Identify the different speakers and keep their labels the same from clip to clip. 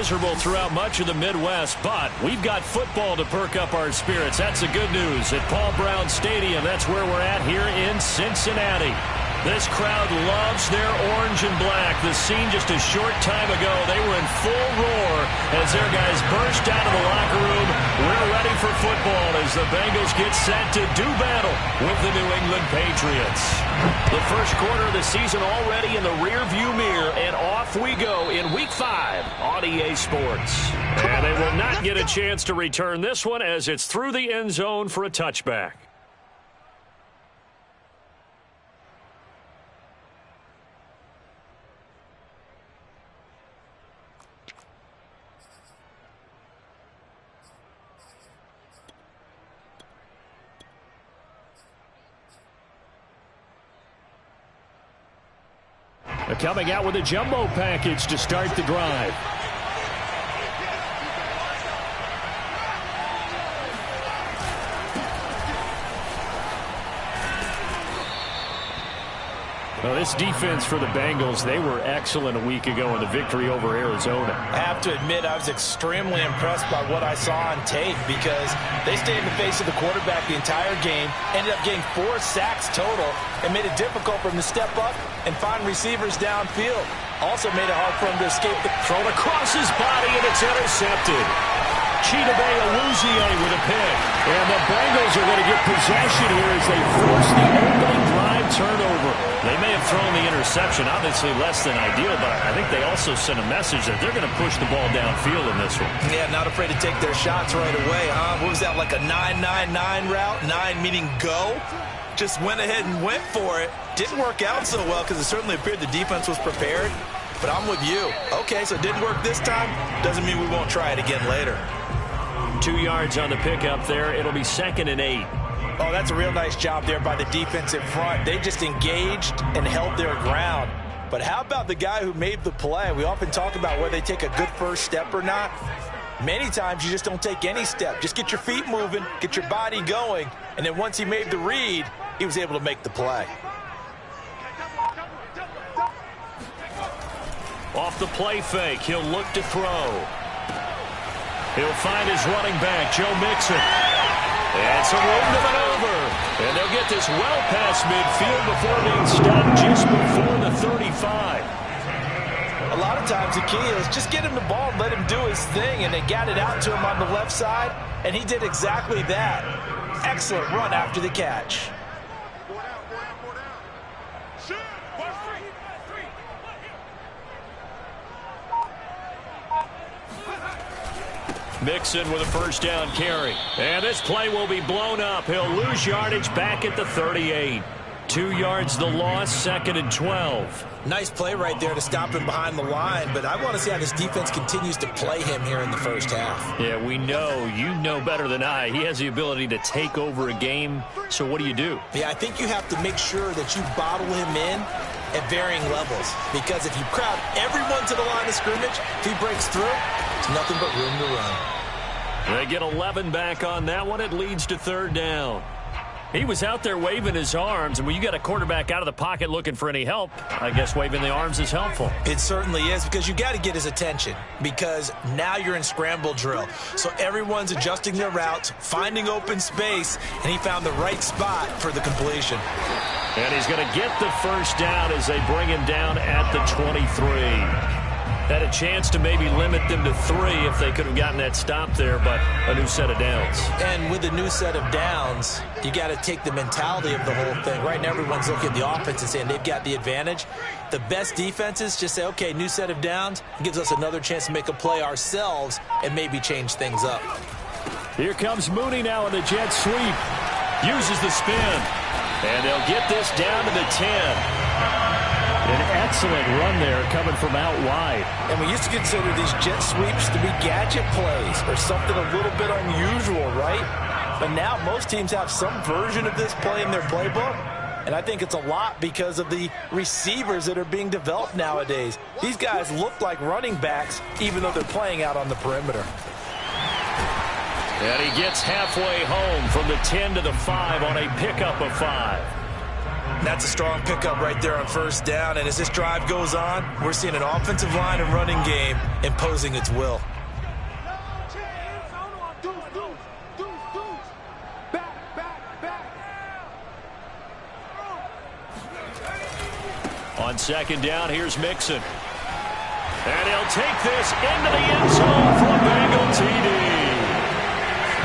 Speaker 1: miserable throughout much of the Midwest, but we've got football to perk up our spirits. That's the good news. At Paul Brown Stadium, that's where we're at here in Cincinnati. This crowd loves their orange and black. The scene just a short time ago, they were in full roar as their guys burst out of the locker room. We're ready for football as the Bengals get set to do battle with the New England Patriots. The first quarter of the season already in the rearview mirror, and off we go in Week 5 on EA Sports. And they will not get a chance to return this one as it's through the end zone for a touchback. Coming out with a jumbo package to start the drive. Well, this defense for the Bengals, they were excellent a week ago in the victory over Arizona.
Speaker 2: I have to admit, I was extremely impressed by what I saw on tape because they stayed in the face of the quarterback the entire game, ended up getting 4 sacks total, and made it difficult for him to step up and find receivers downfield. Also made it hard for him to escape the throw across his body, and it's intercepted. Chidobe Awuzie with a pick. And the Bengals are going to get possession here as they force the opening drive turnover. They may have thrown the interception, obviously less than ideal, but I think they also sent a message that they're going to push the ball downfield in this one. Yeah, not afraid to take their shots right away, huh? What was that, like a 9-9-9 route? 9 meaning go? Just went ahead and went for it. Didn't work out so well because it certainly appeared the defense was prepared. But I'm with you. Okay, so it didn't work this time. Doesn't mean we won't try it again later.
Speaker 1: 2 yards on the pickup there. It'll be 2nd and 8.
Speaker 2: Oh, that's a real nice job there by the defense in front. They just engaged and held their ground. But how about the guy who made the play? We often talk about whether they take a good first step or not. Many times you just don't take any step. Just get your feet moving, get your body going, and then once he made the read, he was able to make the play.
Speaker 1: Off the play fake, he'll look to throw. He'll find his running back, Joe Mixon. And some room to maneuver. And they'll get this well past midfield before being stopped just before the 35.
Speaker 2: A lot of times the key is just get him the ball and let him do his thing. And they got it out to him on the left side, and he did exactly that. Excellent run after the catch.
Speaker 1: Mixon with a first down carry. And this play will be blown up. He'll lose yardage back at the 38. 2 yards the loss, 2nd and 12.
Speaker 2: Nice play right there to stop him behind the line, but I want to see how this defense continues to play him here in the first half.
Speaker 1: Yeah, we know. You know better than I. He has the ability to take over a game, so what do?
Speaker 2: Yeah, I think you have to make sure that you bottle him in at varying levels, because if you crowd everyone to the line of scrimmage, if he breaks through, it's nothing but room to run.
Speaker 1: They get 11 back on that one. It leads to 3rd down. He was out there waving his arms, and when you got a quarterback out of the pocket looking for any help, I guess waving the arms is helpful.
Speaker 2: It certainly is, because you got to get his attention, because now you're in scramble drill. So everyone's adjusting their routes, finding open space, and he found the right spot for the completion.
Speaker 1: And he's going to get the first down as they bring him down at the 23. Had a chance to maybe limit them to 3 if they could have gotten that stop there, but a new set of downs.
Speaker 2: And with a new set of downs, you got to take the mentality of the whole thing. Right now, everyone's looking at the offense and saying they've got the advantage. The best defenses just say, okay, new set of downs. It gives us another chance to make a play ourselves and maybe change things up.
Speaker 1: Here comes Mooney now in the jet sweep. Uses the spin. And they'll get this down to the 10. An excellent run there coming from out wide.
Speaker 2: And we used to consider these jet sweeps to be gadget plays or something a little bit unusual, right? But now most teams have some version of this play in their playbook. And I think it's a lot because of the receivers that are being developed nowadays. These guys look like running backs even though they're playing out on the perimeter.
Speaker 1: And he gets halfway home from the 10 to the 5 on a pickup of 5.
Speaker 2: That's a strong pickup right there on first down. And as this drive goes on, we're seeing an offensive line and running game imposing its will.
Speaker 1: On second down, here's Mixon. And he'll take this into the end zone for a Bengal TD.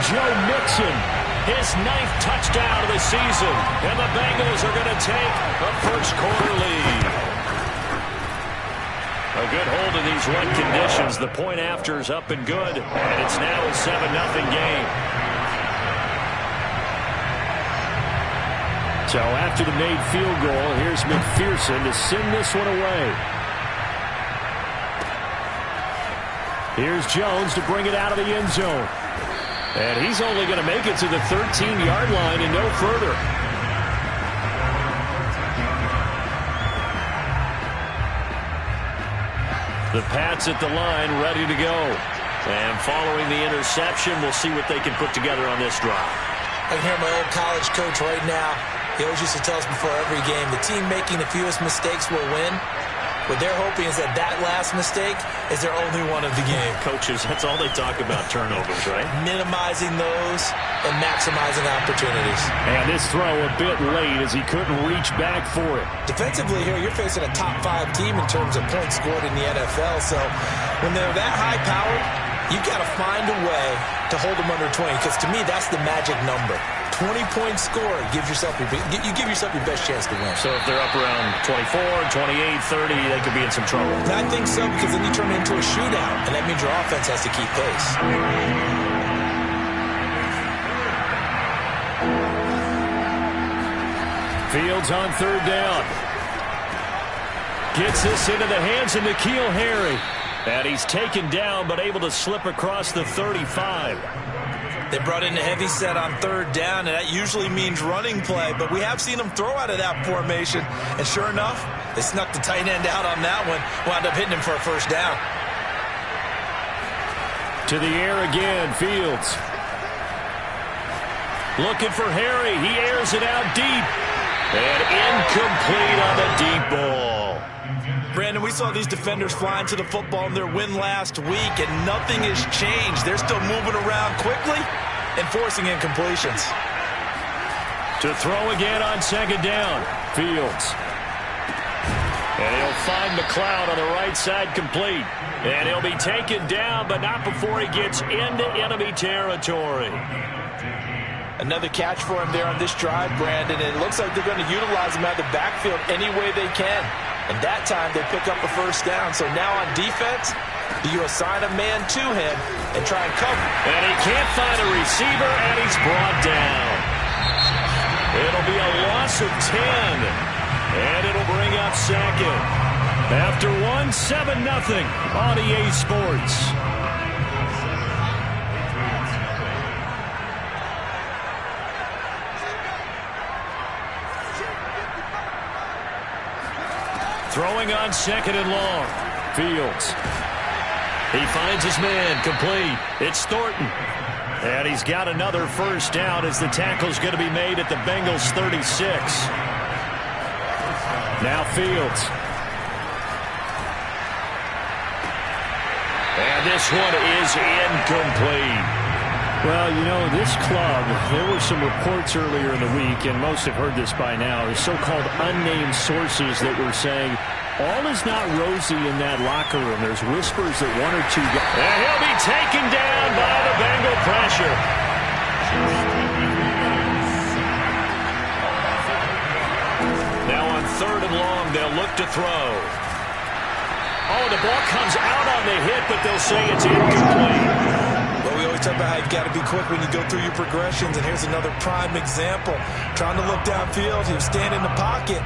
Speaker 1: Joe Mixon, his 9th touchdown of the season. And the Bengals are going to take a first-quarter lead. A good hold in these wet conditions. The point after is up and good. And it's now a 7-0 game. So after the made field goal, here's McPherson to send this one away. Here's Jones to bring it out of the end zone. And he's only going to make it to the 13-yard line and no further. The Pats at the line, ready to go. And following the interception, we'll see what they can put together on this drive.
Speaker 2: I can hear my old college coach right now. He always used to tell us before every game, the team making the fewest mistakes will win. What they're hoping is that last mistake is their only one of the game.
Speaker 1: Coaches, that's all they talk about, turnovers, right?
Speaker 2: Minimizing those and maximizing opportunities.
Speaker 1: And this throw a bit late as he couldn't reach back for it.
Speaker 2: Defensively here, you're facing a top 5 team in terms of points scored in the NFL. So when they're that high-powered, you've got to find a way to hold them under 20, because to me, that's the magic number. 20 points scored gives yourself your best chance to win.
Speaker 1: So if they're up around 24, 28, 30, they could be in some trouble.
Speaker 2: I think so, because then you turn it into a shootout, and that means your offense has to keep pace.
Speaker 1: Fields on third down. Gets this into the hands of N'Keal Harry. And he's taken down, but able to slip across the 35.
Speaker 2: They brought in a heavy set on third down, and that usually means running play, but we have seen them throw out of that formation. And sure enough, they snuck the tight end out on that one, wound up hitting him for a first down.
Speaker 1: To the air again, Fields. Looking for Harry. He airs it out deep. And incomplete on the deep ball.
Speaker 2: Brandon, we saw these defenders flying to the football in their win last week, and nothing has changed. They're still moving around quickly and forcing incompletions.
Speaker 1: To throw again on second down, Fields. And he'll find McLeod on the right side complete. And he'll be taken down, but not before he gets into enemy territory.
Speaker 2: Another catch for him there on this drive, Brandon, and it looks like they're going to utilize him out of the backfield any way they can. And that time they pick up a first down. So now on defense, you assign a man to him and try and cover.
Speaker 1: And he can't find a receiver, and he's brought down. It'll be a loss of 10. And it'll bring up second. After 7-0 on EA Sports. Throwing on second and long. Fields. He finds his man complete. It's Thornton. And he's got another first down as the tackle's going to be made at the Bengals 36. Now Fields. And this one is incomplete. Well, you know, this club, there were some reports earlier in the week, and most have heard this by now, the so-called unnamed sources that were saying all is not rosy in that locker room. There's whispers that one or two guys... And he'll be taken down by the Bengal pressure. Now on third and long, they'll look to throw. Oh, the ball comes out on the hit, but they'll say it's incomplete.
Speaker 2: Well, we always talk about how you've got to be quick when you go through your progressions, and here's another prime example. Trying to look downfield, he was standing in the pocket,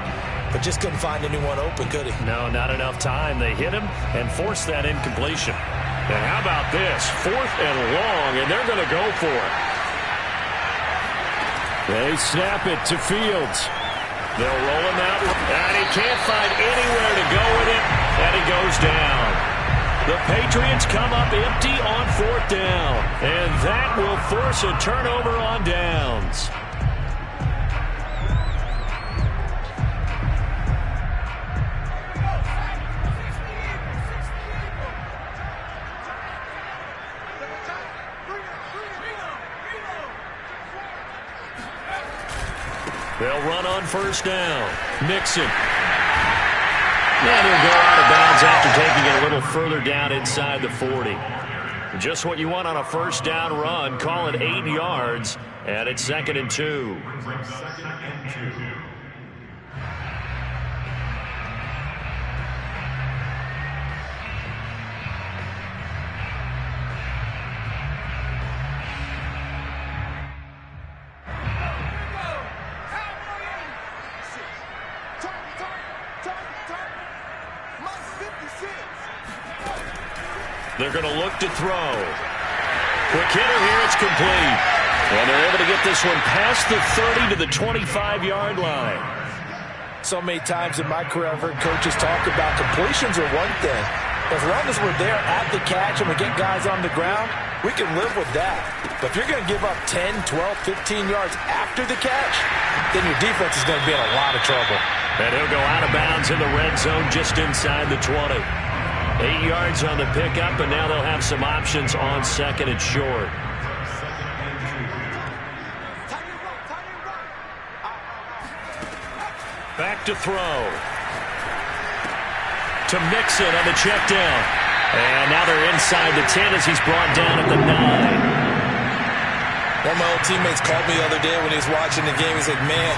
Speaker 2: but just couldn't find anyone open, could he?
Speaker 1: No, not enough time. They hit him and forced that incompletion. And how about this? 4th and long, and they're going to go for it. They snap it to Fields. They'll roll him out, and he can't find anywhere to go with it, and he goes down. The Patriots come up empty on 4th down, and that will force a turnover on downs. They'll run on first down. Mixon. And he'll go out of bounds after taking it a little further down inside the 40. Just what you want on a first down run. Call it 8 yards, and it's 2nd and 2. They're going to look to throw. Quick hitter here. It's complete. And they're able to get this one past the 30 to the 25-yard line.
Speaker 2: So many times in my career I've heard coaches talk about completions are one thing. As long as we're there at the catch and we get guys on the ground, we can live with that. But if you're going to give up 10, 12, 15 yards after the catch, then your defense is going to be in a lot of trouble.
Speaker 1: And he'll go out of bounds in the red zone just inside the 20. 8 yards on the pickup, and now they'll have some options on 2nd and short. Back to throw. To Mixon on the check down. And now they're inside the 10 as he's brought down at the 9.
Speaker 2: One of my old teammates called me the other day when he was watching the game. He's like, man,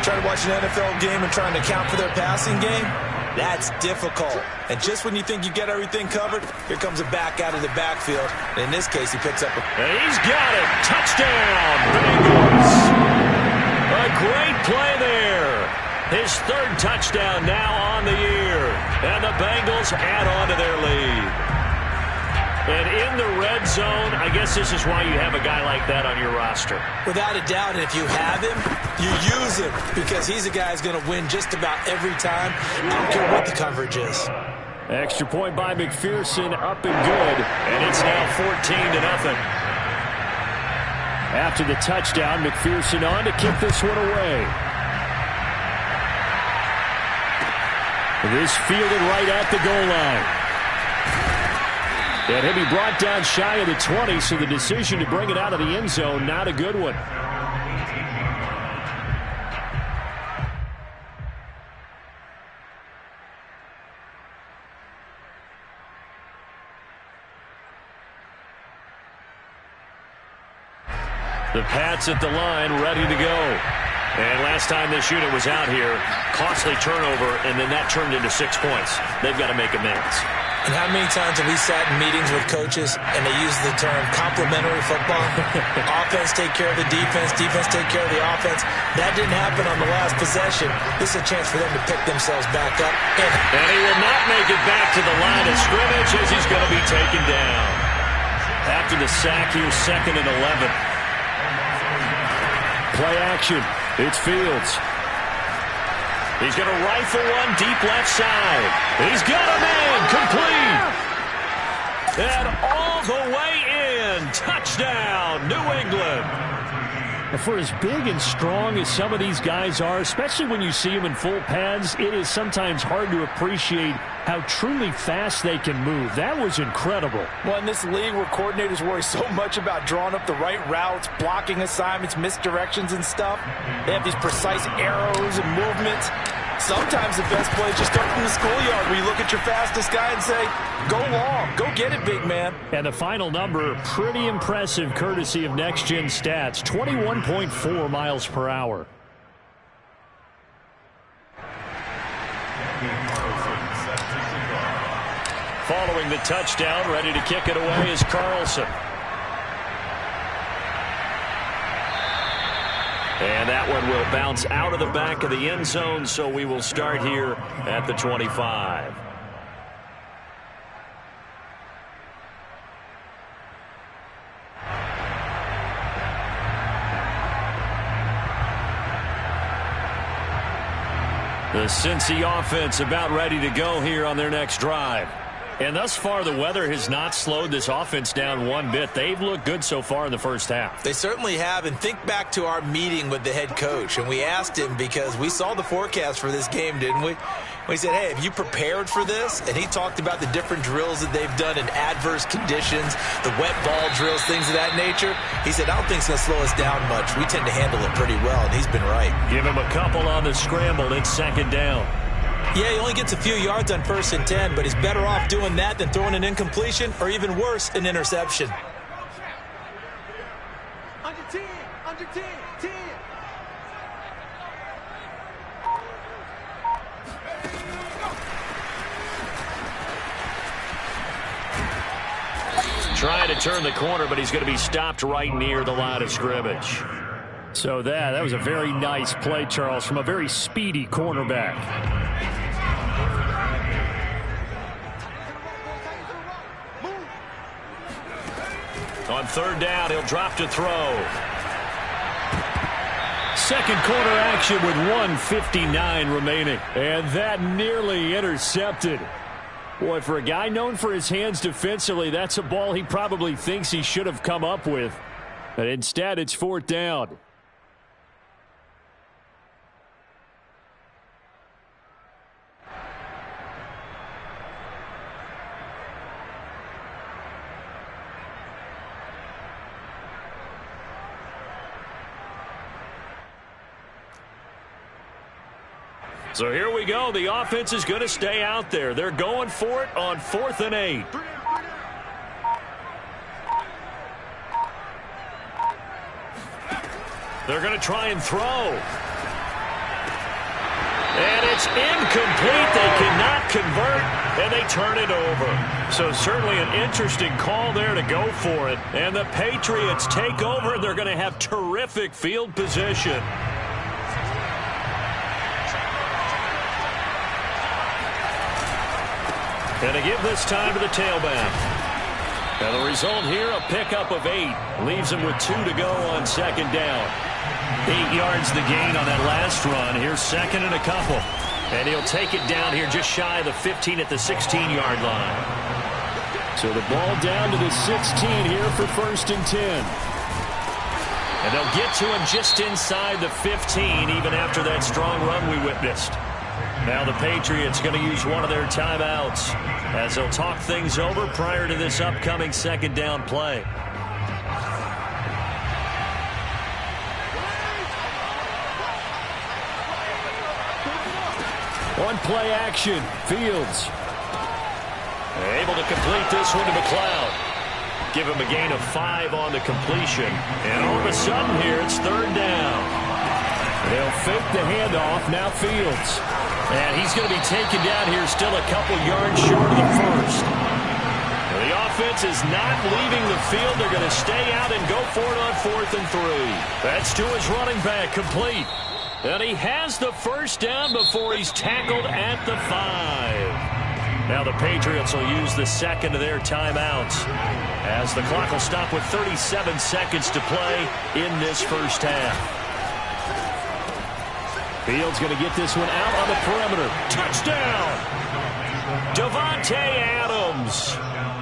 Speaker 2: trying to watch an NFL game and trying to account for their passing game? That's difficult. And just when you think you get everything covered, here comes a back out of the backfield. And in this case, he picks up a...
Speaker 1: And he's got it. Touchdown, Bengals. A great play there. His 3rd touchdown now on the year. And the Bengals add on to their lead. And in the red zone, I guess this is why you have a guy like that on your roster.
Speaker 2: Without a doubt, and if you have him, you use him because he's a guy who's going to win just about every time. I don't care what the coverage is.
Speaker 1: Extra point by McPherson, up and good, and it's now 14-0. After the touchdown, McPherson on to kick this one away. This fielded right at the goal line. And he'll be brought down shy of the 20, so the decision to bring it out of the end zone, not a good one. The Pats at the line, ready to go. And last time this unit was out here, costly turnover, and then that turned into 6 points. They've got to make amends.
Speaker 2: And how many times have we sat in meetings with coaches and they use the term complementary football? Offense take care of the defense, defense take care of the offense. That didn't happen on the last possession. This is a chance for them to pick themselves back up.
Speaker 1: And he will not make it back to the line of scrimmage as he's going to be taken down. After the sack, here's 2nd and 11. Play action. It's Fields. He's going to rifle one deep left side. He's got a man complete. And all the way in. Touchdown, New England. For as big and strong as some of these guys are, especially when you see them in full pads, it is sometimes hard to appreciate how truly fast they can move. That was incredible.
Speaker 2: Well, in this league where coordinators worry so much about drawing up the right routes, blocking assignments, misdirections and stuff, they have these precise arrows and movements. Sometimes the best plays just start from the schoolyard where you look at your fastest guy and say, go long, go get it, big man.
Speaker 1: And the final number, pretty impressive courtesy of Next Gen Stats, 21.4 miles per hour. Following the touchdown, ready to kick it away is Carlson. And that one will bounce out of the back of the end zone, so we will start here at the 25. The Cincy offense about ready to go here on their next drive. And thus far, the weather has not slowed this offense down one bit. They've looked good so far in the first half.
Speaker 2: They certainly have. And think back to our meeting with the head coach. And we asked him, because we saw the forecast for this game, didn't we? We said, hey, have you prepared for this? And he talked about the different drills that they've done in adverse conditions, the wet ball drills, things of that nature. He said, I don't think it's going to slow us down much. We tend to handle it pretty well, and he's been right.
Speaker 1: Give him a couple on the scramble. It's second down.
Speaker 2: Yeah, he only gets a few yards on 1st and 10, but he's better off doing that than throwing an incompletion or, even worse, an interception.
Speaker 3: Under 10, 10.
Speaker 1: Trying to turn the corner, but he's going to be stopped right near the line of scrimmage. So that was a very nice play, Charles, from a very speedy cornerback. On 3rd down, he'll drop to throw. Second quarter action with 1:59 remaining. And that nearly intercepted. Boy, for a guy known for his hands defensively, that's a ball he probably thinks he should have come up with. But instead, it's 4th down. So here we go. The offense is going to stay out there. They're going for it on 4th and 8. They're going to try and throw. And it's incomplete. They cannot convert, and they turn it over. So certainly an interesting call there to go for it. And the Patriots take over. They're going to have terrific field position. And to give this time to the tailback. And the result here, a pickup of 8. Leaves him with 2 to go on 2nd down. 8 yards the gain on that last run. Here's 2nd and a couple. And he'll take it down here just shy of the 15 at the 16-yard line. So the ball down to the 16 here for 1st and 10. And they'll get to him just inside the 15, even after that strong run we witnessed. Now the Patriots going to use one of their timeouts as they'll talk things over prior to this upcoming 2nd down play. One play action. Fields able to complete this one to McLeod. Give him a gain of 5 on the completion. And all of a sudden here, it's 3rd down. They'll fake the handoff. Now Fields. And he's going to be taken down here still a couple yards short of the 1st. The offense is not leaving the field. They're going to stay out and go for it on 4th and 3. That's to his running back, complete. And he has the 1st down before he's tackled at the 5. Now the Patriots will use the 2nd of their timeouts as the clock will stop with 37 seconds to play in this first half. Fields going to get this one out on the perimeter. Touchdown! Davante Adams.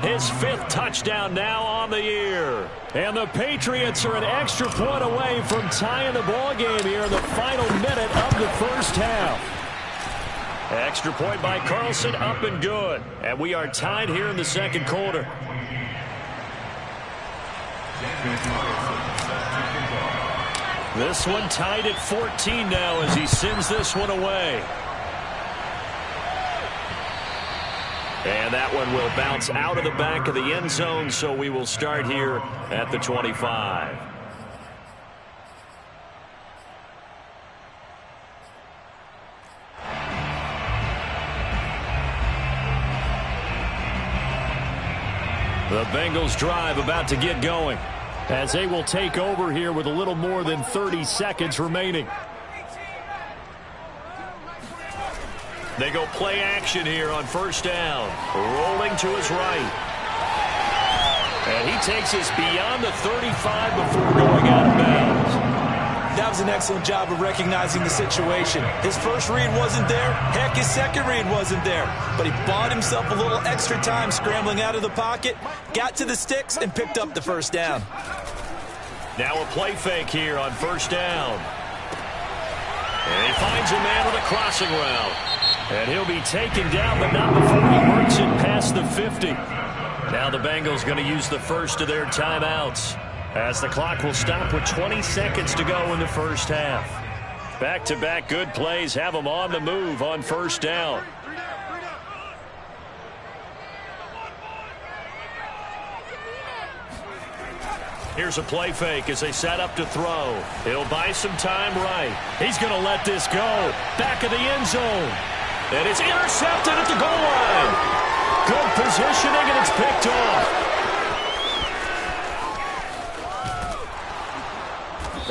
Speaker 1: His 5th touchdown now on the year. And the Patriots are an extra point away from tying the ball game here in the final minute of the first half. Extra point by Carlson, up and good. And we are tied here in the 2nd quarter. This one tied at 14 now as he sends this one away. And that one will bounce out of the back of the end zone, so we will start here at the 25. The Bengals drive about to get going, as they will take over here with a little more than 30 seconds remaining. They go play action here on 1st down. Rolling to his right. And he takes us beyond the 35 before going out of bounds.
Speaker 2: That was an excellent job of recognizing the situation. His first read wasn't there. Heck, his second read wasn't there. But he bought himself a little extra time scrambling out of the pocket, got to the sticks, and picked up the first down.
Speaker 1: Now a play fake here on first down. And he finds a man with a crossing route. And he'll be taken down, but not before he works it past the 50. Now the Bengals going to use the first of their timeouts, as the clock will stop with 20 seconds to go in the first half. Back-to-back good plays have them on the move on first down. Here's a play fake as they set up to throw. He'll buy some time right. He's going to let this go. Back of the end zone. And it's intercepted at the goal line. Good positioning, and it's picked off.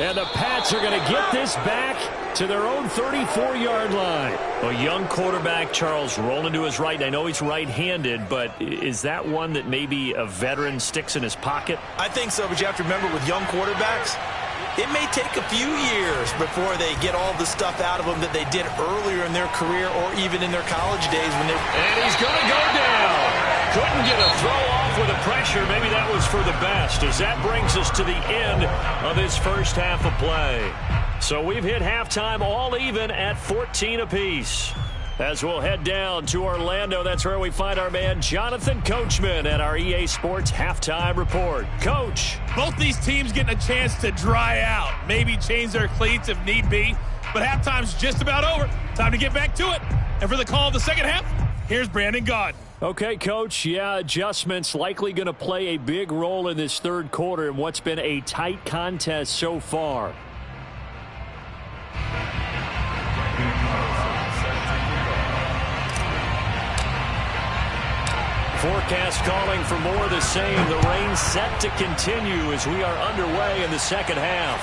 Speaker 1: And the Pats are going to get this back to their own 34-yard line. A young quarterback, Charles, rolling to his right. I know he's right-handed, but is that one that maybe a veteran sticks in his pocket?
Speaker 2: I think so, but you have to remember with young quarterbacks, it may take a few years before they get all the stuff out of them that they did earlier in their career or even in their college days.
Speaker 1: And he's going to go down. Couldn't get a throw off with the pressure. Maybe that was for the best, as that brings us to the end of this first half of play. So we've hit halftime all even at 14 apiece. As we'll head down to Orlando, that's where we find our man Jonathan Coachman at our EA Sports Halftime Report. Coach.
Speaker 4: Both these teams getting a chance to dry out, maybe change their cleats if need be, but halftime's just about over. Time to get back to it. And for the call of the second half, here's Brandon Gaudin.
Speaker 1: Okay, Coach, yeah, adjustments likely going to play a big role in this third quarter in what's been a tight contest so far. Forecast calling for more of the same. The rain set to continue as we are underway in the second half.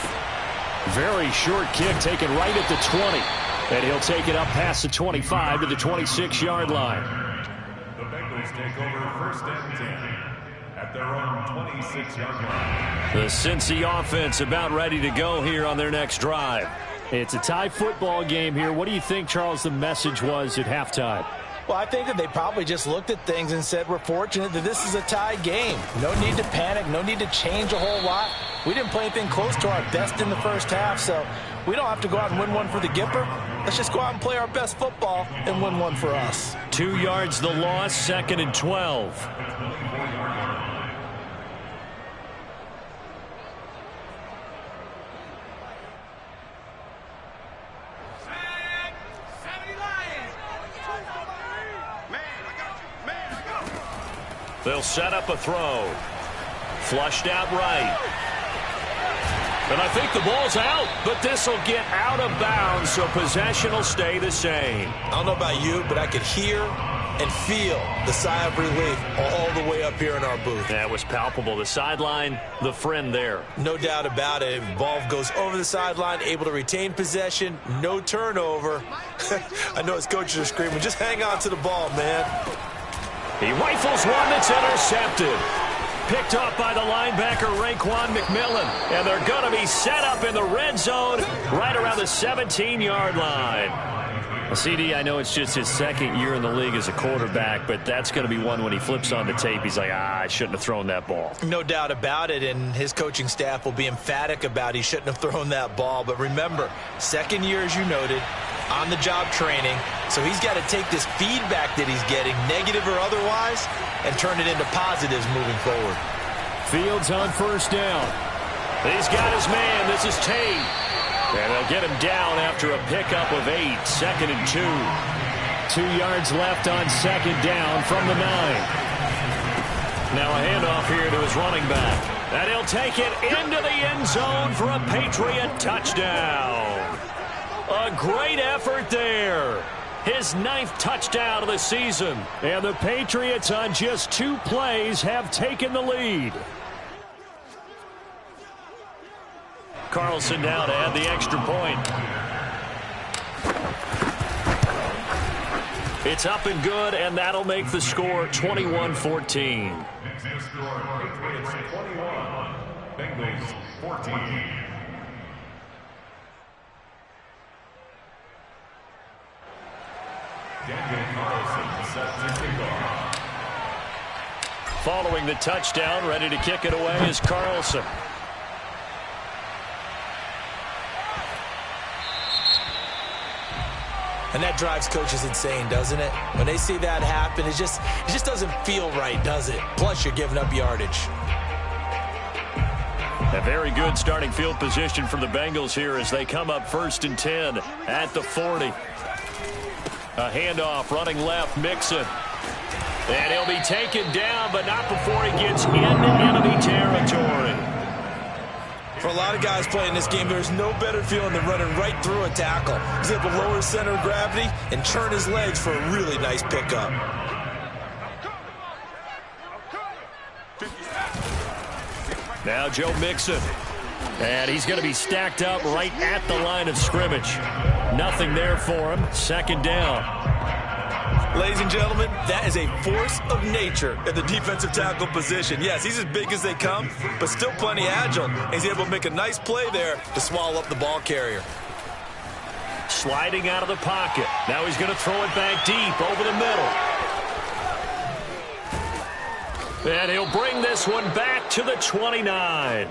Speaker 1: Very short kick taken right at the 20. And he'll take it up past the 25 to the 26-yard line.
Speaker 5: The Bengals take over first and 10 at their own 26-yard line.
Speaker 1: The Cincy offense about ready to go here on their next drive. It's a tie football game here. What do you think, Charles, the message was at halftime?
Speaker 2: Well, I think that they probably just looked at things and said, we're fortunate that this is a tie game. No need to panic. No need to change a whole lot. We didn't play anything close to our best in the first half, so we don't have to go out and win one for the Gipper. Let's just go out and play our best football and win one for us.
Speaker 1: 2 yards the loss, 2nd and 12. They'll set up a throw. Flushed out right. And I think the ball's out, but this will get out of bounds, so possession will stay the same.
Speaker 2: I don't know about you, but I could hear and feel the sigh of relief all the way up here in our booth.
Speaker 1: That was palpable. The sideline, the friend there.
Speaker 2: No doubt about it. Ball goes over the sideline, able to retain possession, no turnover. I know his coaches are screaming, just hang on to the ball, man.
Speaker 1: He rifles one that's intercepted. Picked up by the linebacker, Raekwon McMillan. And they're going to be set up in the red zone right around the 17-yard line. CD, I know it's just his second year in the league as a quarterback, but that's going to be one when he flips on the tape. He's like, I shouldn't have thrown that ball.
Speaker 2: No doubt about it, and his coaching staff will be emphatic about he shouldn't have thrown that ball. But remember, second year, as you noted, on-the-job training, so he's got to take this feedback that he's getting, negative or otherwise, and turn it into positives moving forward.
Speaker 1: Fields on first down. He's got his man. This is Tate. And they'll get him down after a pickup of 8, 2nd and 2. 2 yards left on second down from the 9. Now a handoff here to his running back. And he'll take it into the end zone for a Patriot touchdown. A great effort there. His 9th touchdown of the season. And the Patriots on just 2 plays have taken the lead. Carlson now to add the extra point. It's up and good, and that'll make the score 21-14.
Speaker 5: Next score, Patriots 21, Bengals 14. Daniel Carlson set to kick off.
Speaker 1: Following the touchdown, ready to kick it away is Carlson.
Speaker 2: And that drives coaches insane, doesn't it? When they see that happen, it just doesn't feel right, does it? Plus, you're giving up yardage.
Speaker 1: A very good starting field position for the Bengals here as they come up 1st and 10 at the 40. A handoff, running left, Mixon. And he'll be taken down, but not before he gets into enemy territory.
Speaker 2: For a lot of guys playing this game, there's no better feeling than running right through a tackle. He's able to lower his center of gravity and turn his legs for a really nice pickup.
Speaker 1: Now Joe Mixon. And he's going to be stacked up right at the line of scrimmage. Nothing there for him. 2nd down.
Speaker 2: Ladies and gentlemen, that is a force of nature in the defensive tackle position. Yes, he's as big as they come, but still plenty agile. He's able to make a nice play there to swallow up the ball carrier.
Speaker 1: Sliding out of the pocket. Now he's going to throw it back deep over the middle. And he'll bring this one back to the 29.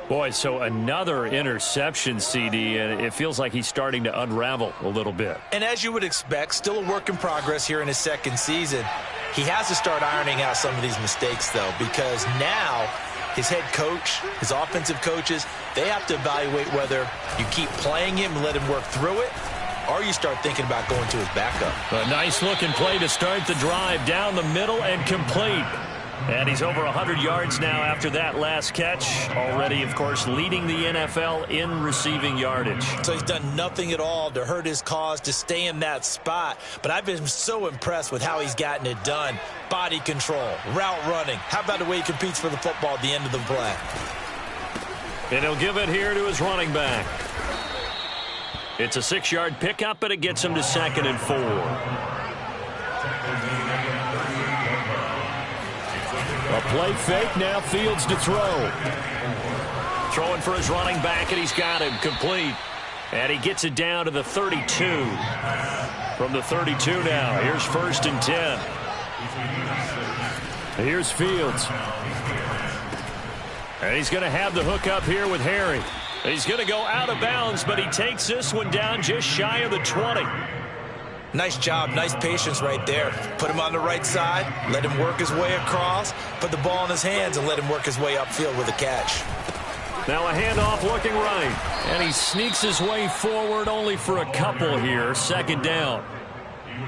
Speaker 1: Boy, so another interception, CD, and it feels like he's starting to unravel a little bit.
Speaker 2: And as you would expect, still a work in progress here in his 2nd season. He has to start ironing out some of these mistakes, though, because now his head coach, his offensive coaches, they have to evaluate whether you keep playing him and let him work through it, or you start thinking about going to his backup.
Speaker 1: A nice-looking play to start the drive down the middle and complete. And he's over 100 yards now after that last catch. Already, of course, leading the NFL in receiving yardage.
Speaker 2: So he's done nothing at all to hurt his cause to stay in that spot. But I've been so impressed with how he's gotten it done. Body control, route running. How about the way he competes for the football at the end of the play?
Speaker 1: And he'll give it here to his running back. It's a 6-yard pickup, but it gets him to 2nd and 4. A play fake, now Fields to throw. Throwing for his running back, and he's got him complete. And he gets it down to the 32. From the 32 now, here's 1st and 10. Here's Fields. And he's going to have the hook up here with Harry. He's going to go out of bounds, but he takes this one down just shy of the 20.
Speaker 2: Nice job, nice patience right there. Put him on the right side, let him work his way across, put the ball in his hands, and let him work his way upfield with a catch.
Speaker 1: Now a handoff looking right, and he sneaks his way forward only for a couple here. 2nd down.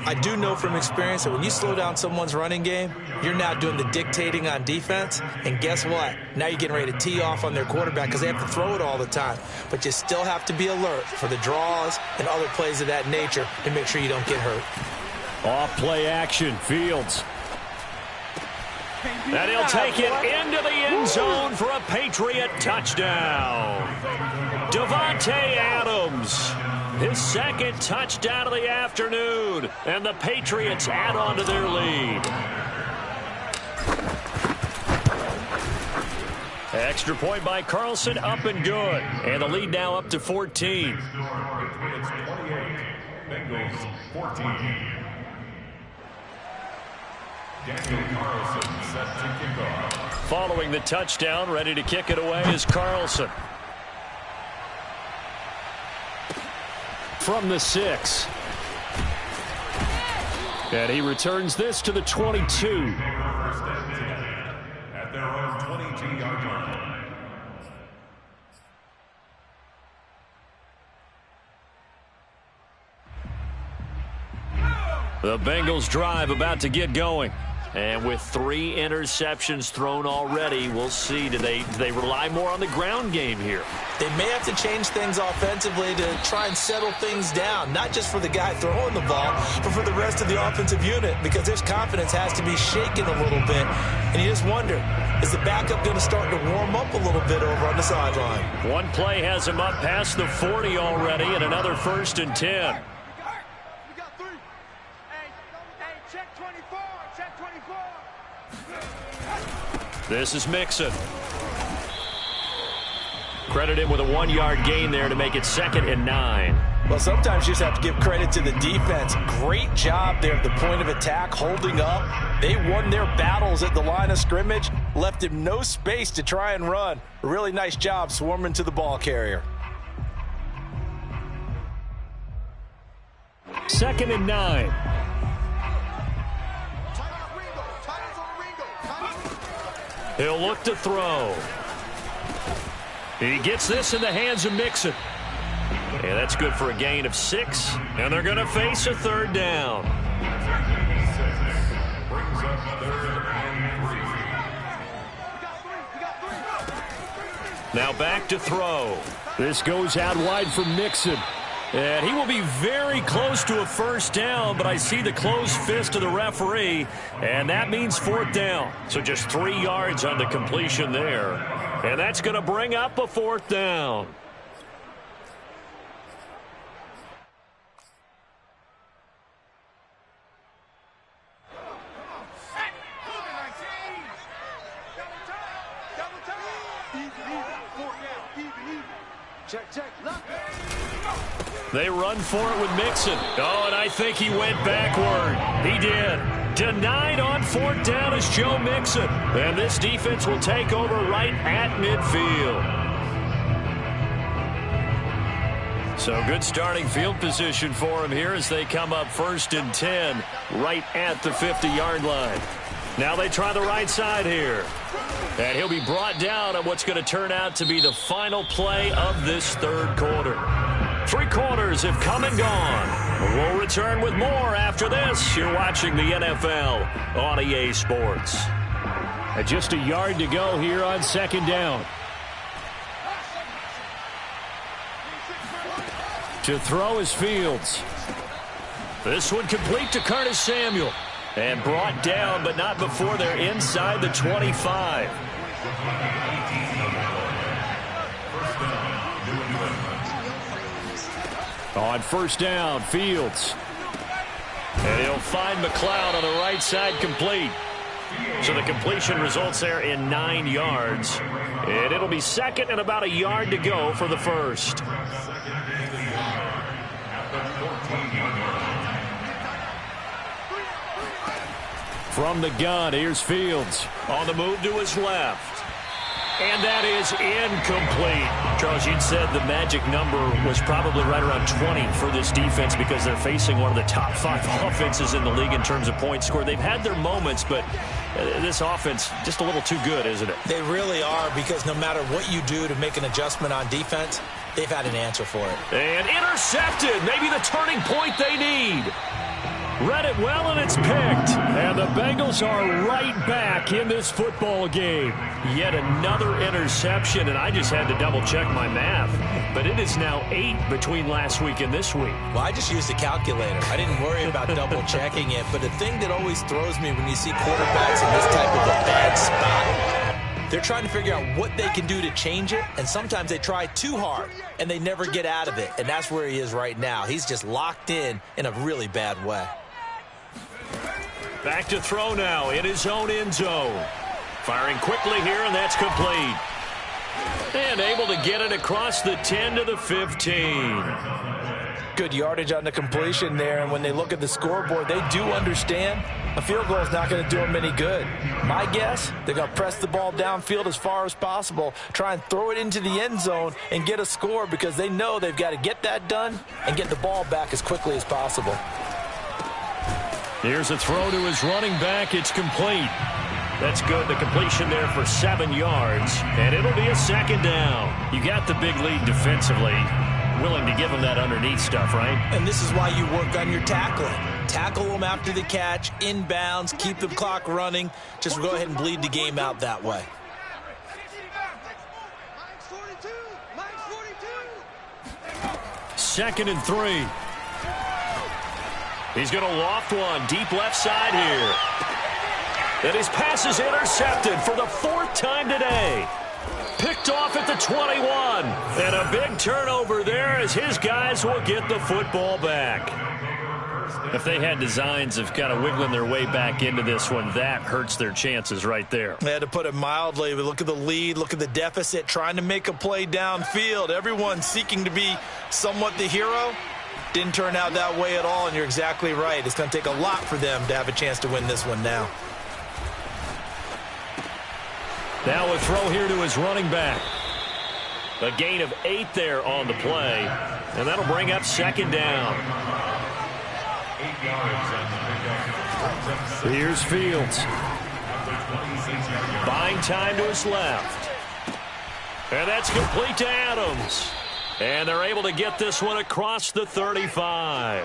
Speaker 2: I do know from experience that when you slow down someone's running game, you're now doing the dictating on defense. And guess what? Now you're getting ready to tee off on their quarterback because they have to throw it all the time. But you still have to be alert for the draws and other plays of that nature to make sure you don't get hurt.
Speaker 1: Off play action, Fields. And he'll take it into the end zone for a Patriot touchdown. Davante Adams. His 2nd touchdown of the afternoon. And the Patriots add on to their lead. Extra point by Carlson, up and good. And the lead now up to 14.
Speaker 5: Patriots 28, Bengals 14. Daniel Carlson set to kick off.
Speaker 1: Following the touchdown, ready to kick it away is Carlson. From the 6. And he returns this to the 22.
Speaker 5: 1st and 10 at their own 22-yard line.
Speaker 1: The Bengals drive about to get going. And with 3 interceptions thrown already, we'll see. Do they rely more on the ground game here?
Speaker 2: They may have to change things offensively to try and settle things down, not just for the guy throwing the ball, but for the rest of the offensive unit, because their confidence has to be shaken a little bit. And you just wonder, is the backup going to start to warm up a little bit over on the sideline?
Speaker 1: One play has him up past the 40 already, and another 1st and 10. This is Mixon. Credit him with a 1-yard gain there to make it 2nd and 9.
Speaker 2: Well, sometimes you just have to give credit to the defense. Great job there at the point of attack, holding up. They won their battles at the line of scrimmage, left him no space to try and run. A really nice job swarming to the ball carrier.
Speaker 1: 2nd and 9. He'll look to throw. He gets this in the hands of Mixon. Yeah, that's good for a gain of 6, and they're going to face a 3rd down. Now back to throw. This goes out wide for Mixon. And he will be very close to a 1st down, but I see the closed fist of the referee, and that means 4th down. So just 3 yards on the completion there. And that's going to bring up a 4th down. They run for it with Mixon. Oh, and I think he went backward. He did. Denied on 4th down is Joe Mixon. And this defense will take over right at midfield. So good starting field position for him here as they come up 1st and 10 right at the 50-yard line. Now they try the right side here. And he'll be brought down on what's going to turn out to be the final play of this 3rd quarter. 3 quarters have come and gone. We'll return with more after this. You're watching the NFL on EA Sports. And just a yard to go here on 2nd down. To throw is Fields. This one complete to Curtis Samuel. And brought down, but not before they're inside the 25. On 1st down, Fields. And he'll find McLeod on the right side complete. So the completion results there in 9 yards. And it'll be 2nd and about a yard to go for the 1st. From the gun, here's Fields. On the move to his left. And that is incomplete. Charles, you'd said the magic number was probably right around 20 for this defense because they're facing one of the top 5 offenses in the league in terms of points scored. They've had their moments, but this offense just a little too good, isn't it?
Speaker 2: They really are, because no matter what you do to make an adjustment on defense, they've had an answer for it.
Speaker 1: And intercepted. Maybe the turning point they need. Read it well, and it's picked. And the Bengals are right back in this football game. Yet another interception, and I just had to double-check my math. But it is now 8 between last week and this week.
Speaker 2: Well, I just used a calculator. I didn't worry about double-checking it. But the thing that always throws me when you see quarterbacks in this type of a bad spot, they're trying to figure out what they can do to change it, and sometimes they try too hard, and they never get out of it. And that's where he is right now. He's just locked in a really bad way.
Speaker 1: Back to throw now in his own end zone. Firing quickly here, and that's complete. And able to get it across the 10 to the 15.
Speaker 2: Good yardage on the completion there, and when they look at the scoreboard, they do understand a field goal is not going to do them any good. My guess, they're going to press the ball downfield as far as possible, try and throw it into the end zone and get a score, because they know they've got to get that done and get the ball back as quickly as possible.
Speaker 1: Here's a throw to his running back. It's complete. That's good. The completion there for 7 yards. And it'll be a 2nd down. You got the big lead defensively. Willing to give them that underneath stuff, right?
Speaker 2: And this is why you work on your tackling. Tackle them after the catch, inbounds, keep the clock running. Just go ahead and bleed the game out that way.
Speaker 1: Second and 3. He's going to loft one deep left side here. And his pass is intercepted for the 4th time today. Picked off at the 21. And a big turnover there as his guys will get the football back. If they had designs of kind of wiggling their way back into this one, that hurts their chances right there.
Speaker 2: They had to put it mildly. But look at the lead, look at the deficit, trying to make a play downfield. Everyone seeking to be somewhat the hero. Didn't turn out that way at all, and you're exactly right. It's going to take a lot for them to have a chance to win this one now.
Speaker 1: Now a throw here to his running back. A gain of 8 there on the play, and that'll bring up second down. Here's Fields. Buying time to his left. And that's complete to Adams. And they're able to get this one across the 35.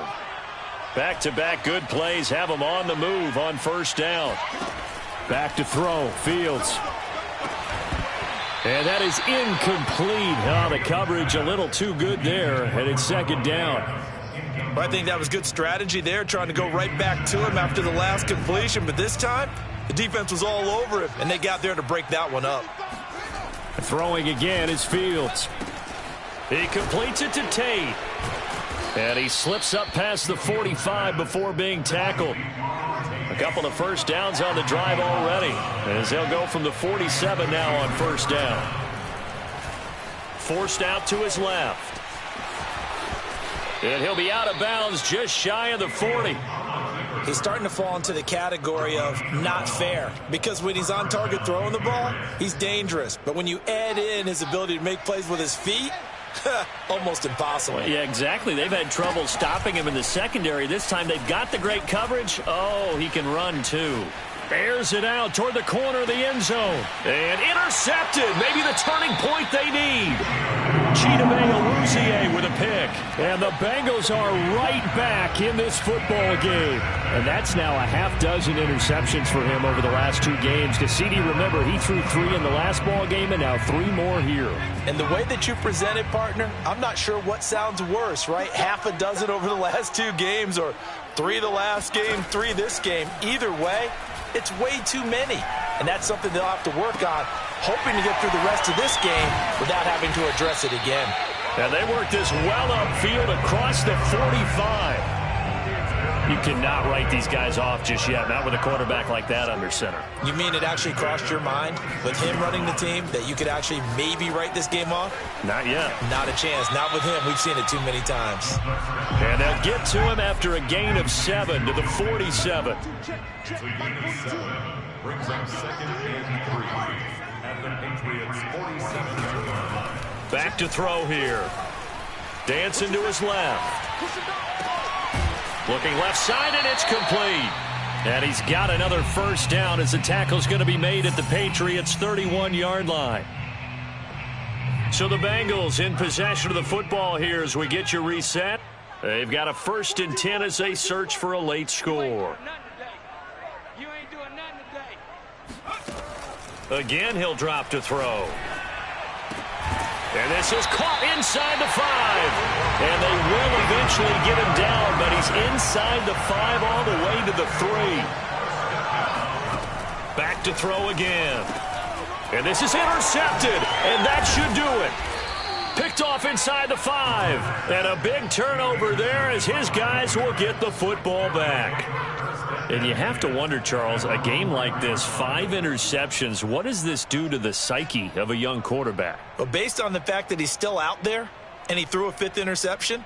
Speaker 1: Back-to-back good plays have them on the move on first down. Back to throw, Fields. And that is incomplete. Oh, the coverage a little too good there, and it's second down.
Speaker 2: Well, I think that was good strategy there, trying to go right back to him after the last completion. But this time, the defense was all over him, and they got there to break that one up.
Speaker 1: Throwing again is Fields. He completes it to Tate. And he slips up past the 45 before being tackled. A couple of first downs on the drive already, as they'll go from the 47 now on first down. Forced out to his left. And he'll be out of bounds just shy of the 40.
Speaker 2: He's starting to fall into the category of not fair, because when he's on target throwing the ball, he's dangerous. But when you add in his ability to make plays with his feet, almost impossible.
Speaker 1: Yeah, exactly. They've had trouble stopping him in the secondary. This time they've got the great coverage. Oh, he can run too. Airs it out toward the corner of the end zone. And intercepted. Maybe the turning point they need. Chidobe Awuzie with a pick. And the Bengals are right back in this football game. And that's now a half dozen interceptions for him over the last 2 games. Because CD, remember, he threw 3 in the last ball game and now 3 more here.
Speaker 2: And the way that you present it, partner, I'm not sure what sounds worse, right? Half a dozen over the last 2 games, or 3 the last game, 3 this game. Either way, it's way too many. And that's something they'll have to work on, hoping to get through the rest of this game without having to address it again.
Speaker 1: And they work this well upfield across the 45. You cannot write these guys off just yet, not with a quarterback like that under center.
Speaker 2: You mean it actually crossed your mind with him running the team that you could actually maybe write this game off?
Speaker 1: Not yet.
Speaker 2: Not a chance. Not with him. We've seen it too many times.
Speaker 1: And they'll get to him after a gain of 7 to the 47.
Speaker 5: So a gain of 7 brings up second and 3 at the Patriots' 47-yard line.
Speaker 1: Back to throw here. Dancing to his left. Looking left side, and it's complete. And he's got another first down as the tackle's going to be made at the Patriots' 31-yard line. So the Bengals in possession of the football here as we get you reset. They've got a 1st and 10 as they search for a late score.
Speaker 3: You ain't doing nothing today.
Speaker 1: Again, he'll drop to throw. And this is caught inside the 5. And they will eventually get him down, but he's inside the 5 all the way to the 3. Back to throw again. And this is intercepted, and that should do it. Picked off inside the 5. And a big turnover there as his guys will get the football back. And you have to wonder, Charles, a game like this, 5 interceptions, what does this do to the psyche of a young quarterback?
Speaker 2: Well, based on the fact that he's still out there and he threw a 5th interception,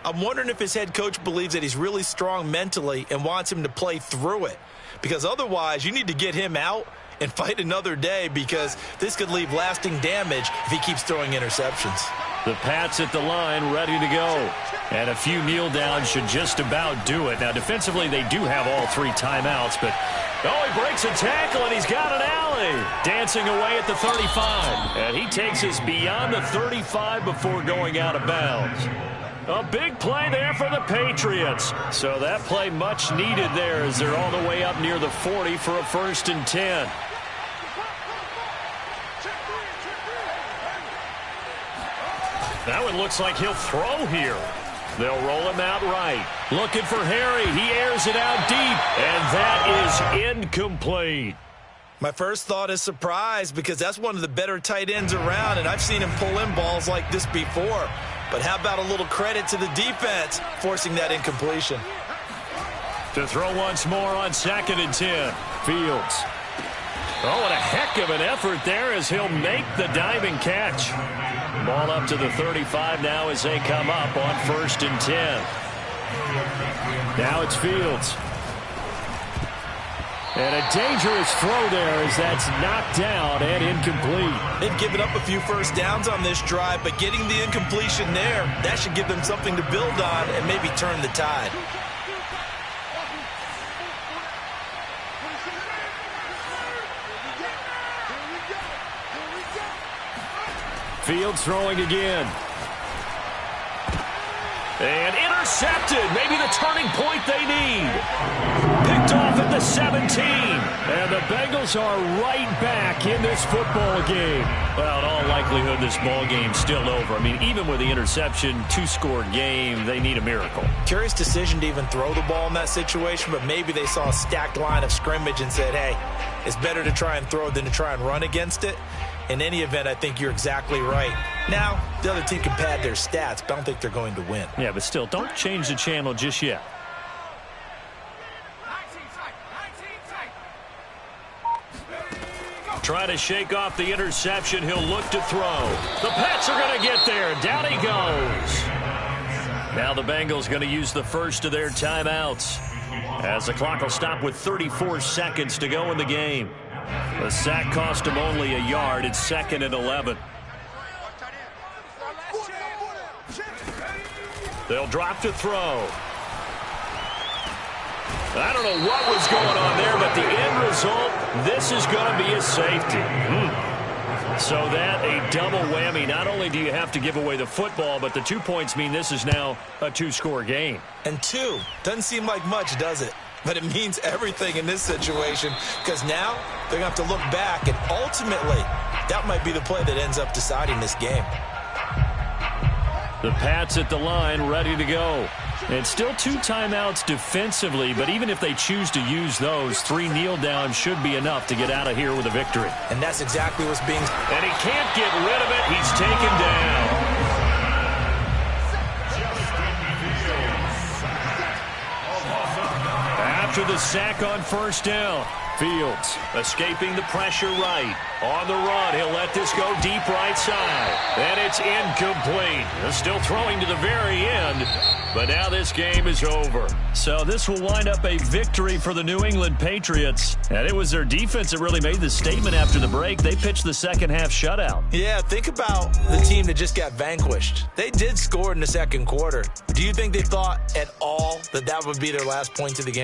Speaker 2: I'm wondering if his head coach believes that he's really strong mentally and wants him to play through it. Because otherwise, you need to get him out and fight another day, because this could leave lasting damage if he keeps throwing interceptions.
Speaker 1: The Pats at the line, ready to go. And a few kneel downs should just about do it. Now, defensively, they do have all 3 timeouts, but oh, he breaks a tackle, and he's got an alley. Dancing away at the 35. And he takes us beyond the 35 before going out of bounds. A big play there for the Patriots. So that play much needed there as they're all the way up near the 40 for a 1st and 10. That one looks like he'll throw here. They'll roll him out right. Looking for Harry. He airs it out deep, and that is incomplete.
Speaker 2: My first thought is surprise, because that's one of the better tight ends around, and I've seen him pull in balls like this before. But how about a little credit to the defense forcing that incompletion?
Speaker 1: To throw once more on 2nd and 10. Fields. Oh, what a heck of an effort there as he'll make the diving catch. Ball up to the 35 now as they come up on 1st and 10. Now it's Fields. And a dangerous throw there as that's knocked down and incomplete.
Speaker 2: They've given up a few first downs on this drive, but getting the incompletion there, that should give them something to build on and maybe turn the tide.
Speaker 1: Fields throwing again. And intercepted. Maybe the turning point they need. Picked off at the 17. And the Bengals are right back in this football game. Well, in all likelihood, this ball game's still over. I mean, even with the interception, 2-score game, they need a miracle.
Speaker 2: Curious decision to even throw the ball in that situation, but maybe they saw a stacked line of scrimmage and said, hey, it's better to try and throw than to try and run against it. In any event, I think you're exactly right. Now, the other team can pad their stats, but I don't think they're going to win.
Speaker 1: Yeah, but still, don't change the channel just yet. Try to shake off the interception. He'll look to throw. The Pats are going to get there. Down he goes. Now the Bengals going to use the first of their timeouts, as the clock will stop with 34 seconds to go in the game. The sack cost him only a yard. It's 2nd and 11. They'll drop to throw. I don't know what was going on there, but the end result, this is going to be a safety. So that a double whammy. Not only do you have to give away the football, but the 2 points mean this is now a 2-score game.
Speaker 2: And 2 doesn't seem like much, does it? But it means everything in this situation, because now they're going to have to look back, and ultimately, that might be the play that ends up deciding this game.
Speaker 1: The Pats at the line, ready to go. And still 2 timeouts defensively, but even if they choose to use those, 3 kneel downs should be enough to get out of here with a victory.
Speaker 2: And that's exactly what's being...
Speaker 1: And he can't get rid of it. He's taken down. After the sack on 1st down, Fields escaping the pressure right. On the run, he'll let this go deep right side. And it's incomplete. Still throwing to the very end, but now this game is over. So this will wind up a victory for the New England Patriots. And it was their defense that really made the statement after the break. They pitched the second-half shutout.
Speaker 2: Yeah, think about the team that just got vanquished. They did score in the second quarter. Do you think they thought at all that that would be their last point of the game?